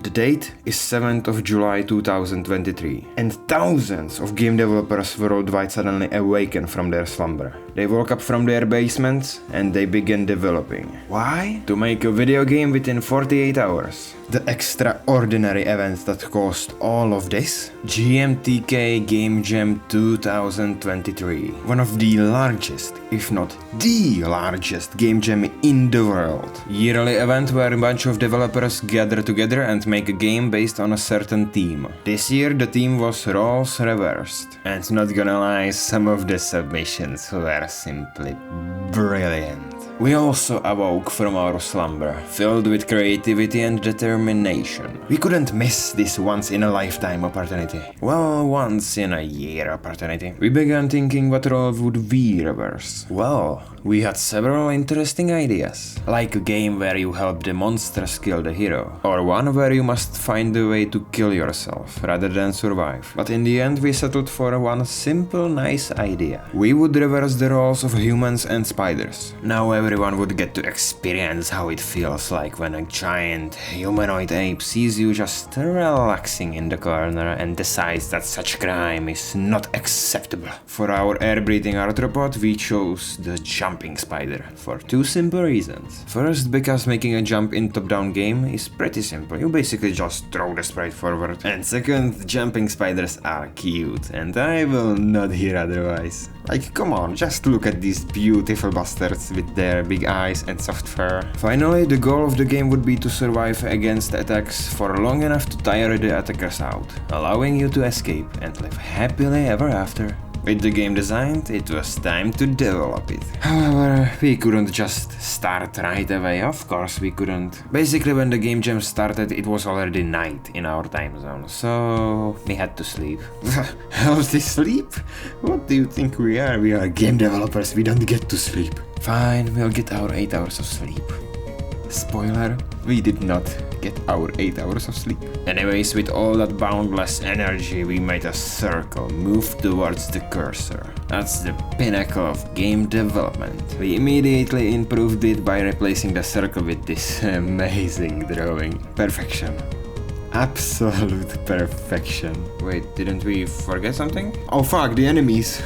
The date is 7th of July 2023, and thousands of game developers worldwide suddenly awaken from their slumber. They woke up from their basements and they began developing. Why? To make a video game within 48 hours. The extraordinary event that caused all of this? GMTK Game Jam 2023. One of the largest, if not the largest game jam in the world. Yearly event where a bunch of developers gather together and make a game based on a certain theme. This year the theme was roles reversed. And not gonna lie, some of the submissions were simply brilliant. We also awoke from our slumber, filled with creativity and determination. We couldn't miss this once-in-a-lifetime opportunity. Well, once-in-a-year opportunity. We began thinking what role would we reverse. Well, we had several interesting ideas. Like a game where you help the monsters kill the hero. Or one where you must find a way to kill yourself, rather than survive. But in the end we settled for one simple, nice idea. We would reverse the roles of humans and spiders. Now everyone would get to experience how it feels like when a giant humanoid ape sees you just relaxing in the corner and decides that such crime is not acceptable. For our air-breathing arthropod we chose the jumping spider for two simple reasons. First, because making a jump in top-down game is pretty simple, you basically just throw the sprite forward. And second, jumping spiders are cute, and I will not hear otherwise. Like, come on, just look at these beautiful bastards with their big eyes and soft fur. Finally, the goal of the game would be to survive against attacks for long enough to tire the attackers out, allowing you to escape and live happily ever after. With the game designed, it was time to develop it. However, we couldn't just start right away, of course we couldn't. Basically, when the game jam started, it was already night in our time zone, so we had to sleep. Healthy sleep? What do you think we are? We are game developers, we don't get to sleep. Fine, we'll get our 8 hours of sleep. Spoiler, we did not get our 8 hours of sleep. Anyways, with all that boundless energy, we made a circle move towards the cursor. That's the pinnacle of game development. We immediately improved it by replacing the circle with this amazing drawing. Perfection. Absolute perfection. Wait, didn't we forget something? Oh fuck, the enemies!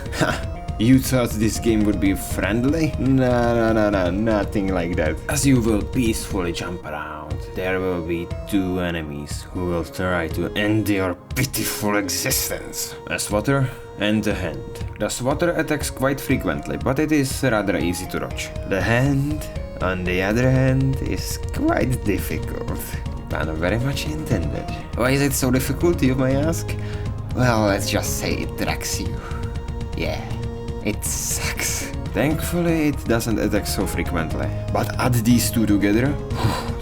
You thought this game would be friendly? No, nothing like that. As you will peacefully jump around, there will be two enemies who will try to end your pitiful existence. A swatter and a hand. The swatter attacks quite frequently, but it is rather easy to dodge. The hand, on the other hand, is quite difficult. Not very much intended. Why is it so difficult, you may ask? Well, let's just say it drags you. Yeah. It sucks. Thankfully, it doesn't attack so frequently. But add these two together,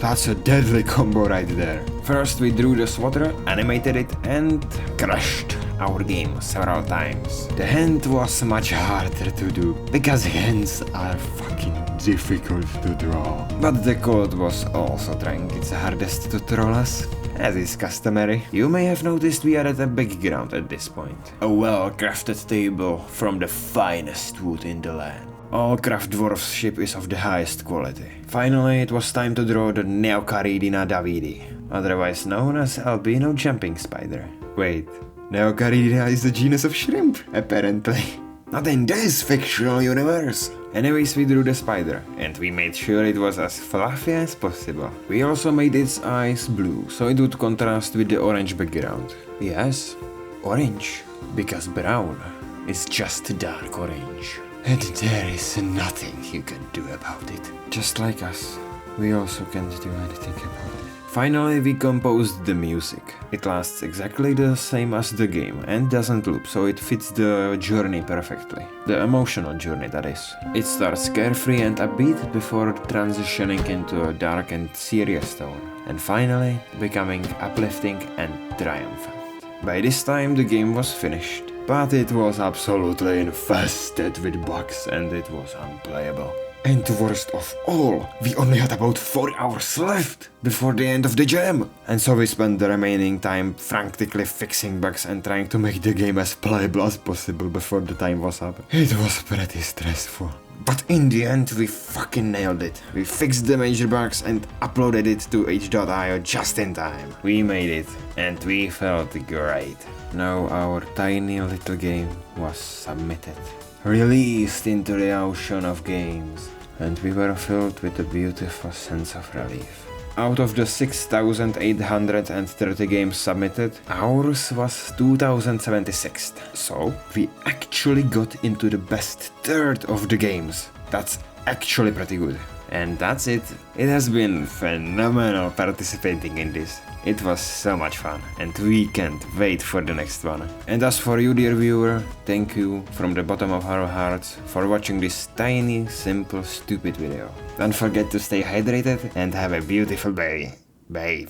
that's a deadly combo right there. First we drew the swatter, animated it, and crushed our game several times. The hand was much harder to do, because hands are fucking difficult to draw. But the code was also trying its hardest to troll us. As is customary, you may have noticed we are at a background at this point. A well-crafted table from the finest wood in the land. All Craft Dwarf's ship is of the highest quality. Finally, it was time to draw the Neocaridina davidi, otherwise known as albino jumping spider. Wait, Neocaridina is the genus of shrimp, apparently. Not in this fictional universe! Anyways, we drew the spider, and we made sure it was as fluffy as possible. We also made its eyes blue, so it would contrast with the orange background. Yes, orange, because brown is just dark orange. And there is nothing you can do about it. Just like us, we also can't do anything about it. Finally, we composed the music. It lasts exactly the same as the game and doesn't loop, so it fits the journey perfectly. The emotional journey, that is. It starts carefree and upbeat before transitioning into a dark and serious tone, and finally becoming uplifting and triumphant. By this time the game was finished, but it was absolutely infested with bugs and it was unplayable. And worst of all, we only had about 4 hours left before the end of the jam. And so we spent the remaining time frantically fixing bugs and trying to make the game as playable as possible before the time was up. It was pretty stressful. But in the end, we fucking nailed it. We fixed the major bugs and uploaded it to itch.io just in time. We made it, and we felt great. Now our tiny little game was submitted, released into the ocean of games, and we were filled with a beautiful sense of relief. Out of the 6,830 games submitted, ours was 2076th. So, we actually got into the best third of the games. That's actually pretty good. And that's it. It has been phenomenal participating in this. It was so much fun, and we can't wait for the next one. And as for you, dear viewer, thank you from the bottom of our hearts for watching this tiny, simple, stupid video. Don't forget to stay hydrated and have a beautiful day. Babe.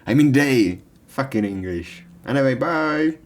I mean day. Fucking English. Anyway, bye.